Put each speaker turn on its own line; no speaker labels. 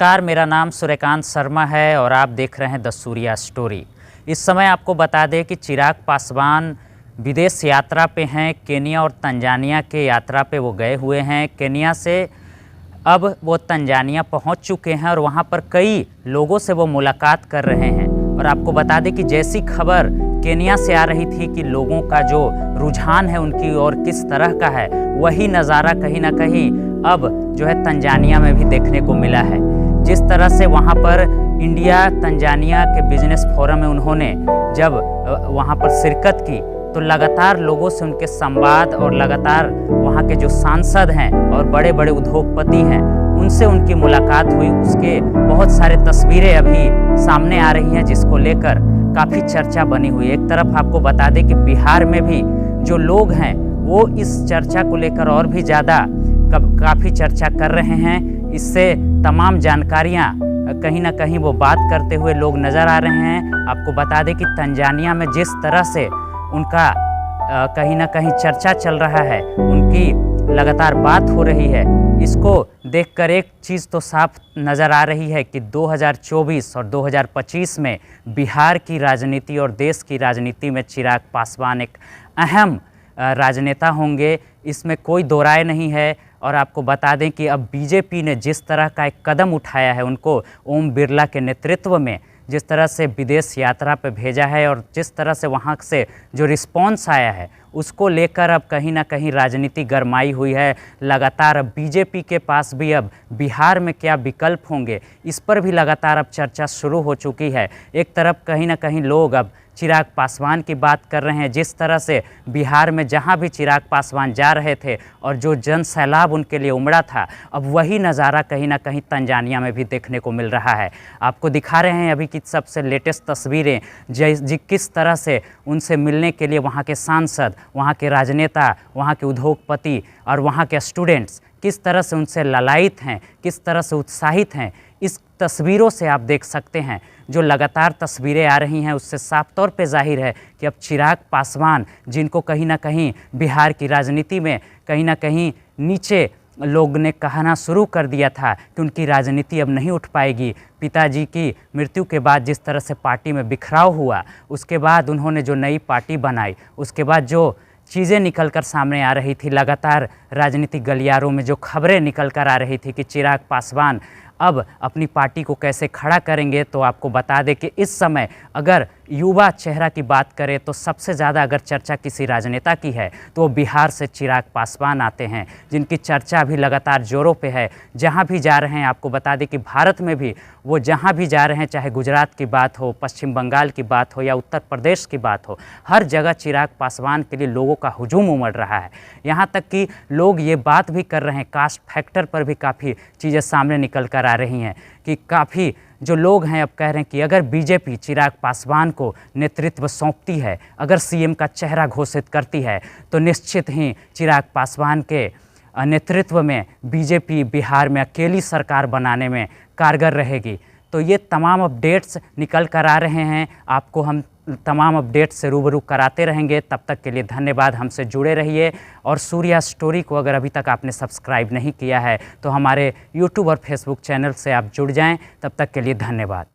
नमस्कार, मेरा नाम सूर्यकांत शर्मा है और आप देख रहे हैं द सूर्या स्टोरी। इस समय आपको बता दें कि चिराग पासवान विदेश यात्रा पे हैं। केनिया और तंजानिया के यात्रा पे वो गए हुए हैं। केनिया से अब वो तंजानिया पहुंच चुके हैं और वहां पर कई लोगों से वो मुलाकात कर रहे हैं। और आपको बता दें कि जैसी खबर केनिया से आ रही थी कि लोगों का जो रुझान है उनकी और किस तरह का है, वही नज़ारा कहीं ना कहीं अब जो है तंजानिया में भी देखने को मिला है। जिस तरह से वहाँ पर इंडिया तंजानिया के बिजनेस फोरम में उन्होंने जब वहाँ पर शिरकत की तो लगातार लोगों से उनके संवाद और लगातार वहाँ के जो सांसद हैं और बड़े बड़े उद्योगपति हैं उनसे उनकी मुलाकात हुई। उसके बहुत सारे तस्वीरें अभी सामने आ रही हैं जिसको लेकर काफ़ी चर्चा बनी हुई है। एक तरफ आपको बता दें कि बिहार में भी जो लोग हैं वो इस चर्चा को लेकर और भी ज़्यादा काफ़ी चर्चा कर रहे हैं। इससे तमाम जानकारियाँ कहीं ना कहीं वो बात करते हुए लोग नज़र आ रहे हैं। आपको बता दें कि तंजानिया में जिस तरह से उनका कहीं ना कहीं चर्चा चल रहा है, उनकी लगातार बात हो रही है, इसको देखकर एक चीज़ तो साफ नज़र आ रही है कि 2024 और 2025 में बिहार की राजनीति और देश की राजनीति में चिराग पासवान एक अहम राजनेता होंगे, इसमें कोई दो राय नहीं है। और आपको बता दें कि अब बीजेपी ने जिस तरह का एक कदम उठाया है, उनको ओम बिरला के नेतृत्व में जिस तरह से विदेश यात्रा पे भेजा है और जिस तरह से वहाँ से जो रिस्पॉन्स आया है उसको लेकर अब कहीं ना कहीं राजनीति गरमाई हुई है। लगातार अब बीजेपी के पास भी अब बिहार में क्या विकल्प होंगे, इस पर भी लगातार अब चर्चा शुरू हो चुकी है। एक तरफ कहीं ना कहीं लोग अब चिराग पासवान की बात कर रहे हैं। जिस तरह से बिहार में जहां भी चिराग पासवान जा रहे थे और जो जन सैलाब उनके लिए उमड़ा था, अब वही नज़ारा कहीं ना कहीं तंजानिया में भी देखने को मिल रहा है। आपको दिखा रहे हैं अभी की सबसे लेटेस्ट तस्वीरें, किस तरह से उनसे मिलने के लिए वहाँ के सांसद, वहाँ के राजनेता, वहाँ के उद्योगपति और वहाँ के स्टूडेंट्स किस तरह से उनसे ललायित हैं, किस तरह से उत्साहित हैं, इस तस्वीरों से आप देख सकते हैं। जो लगातार तस्वीरें आ रही हैं उससे साफ तौर पे जाहिर है कि अब चिराग पासवान, जिनको कहीं ना कहीं बिहार की राजनीति में कहीं ना कहीं नीचे लोग ने कहना शुरू कर दिया था कि उनकी राजनीति अब नहीं उठ पाएगी। पिताजी की मृत्यु के बाद जिस तरह से पार्टी में बिखराव हुआ, उसके बाद उन्होंने जो नई पार्टी बनाई, उसके बाद जो चीज़ें निकल कर सामने आ रही थी, लगातार राजनीतिक गलियारों में जो खबरें निकल कर आ रही थी कि चिराग पासवान अब अपनी पार्टी को कैसे खड़ा करेंगे, तो आपको बता दें कि इस समय अगर युवा चेहरा की बात करें तो सबसे ज़्यादा अगर चर्चा किसी राजनेता की है तो वो बिहार से चिराग पासवान आते हैं, जिनकी चर्चा अभी लगातार जोरों पे है। जहाँ भी जा रहे हैं, आपको बता दें कि भारत में भी वो जहाँ भी जा रहे हैं, चाहे गुजरात की बात हो, पश्चिम बंगाल की बात हो या उत्तर प्रदेश की बात हो, हर जगह चिराग पासवान के लिए लोगों का हुजूम उमड़ रहा है। यहाँ तक कि लोग ये बात भी कर रहे हैं, कास्ट फैक्टर पर भी काफ़ी चीज़ें सामने निकल कर आ रही हैं कि काफ़ी जो लोग हैं अब कह रहे हैं कि अगर बीजेपी चिराग पासवान को नेतृत्व सौंपती है, अगर सीएम का चेहरा घोषित करती है, तो निश्चित ही चिराग पासवान के नेतृत्व में बीजेपी बिहार में अकेली सरकार बनाने में कारगर रहेगी। तो ये तमाम अपडेट्स निकल कर आ रहे हैं, आपको हम तमाम अपडेट्स से रूबरू कराते रहेंगे। तब तक के लिए धन्यवाद, हमसे जुड़े रहिए। और सूर्या स्टोरी को अगर अभी तक आपने सब्सक्राइब नहीं किया है तो हमारे यूट्यूब और फेसबुक चैनल से आप जुड़ जाएं। तब तक के लिए धन्यवाद।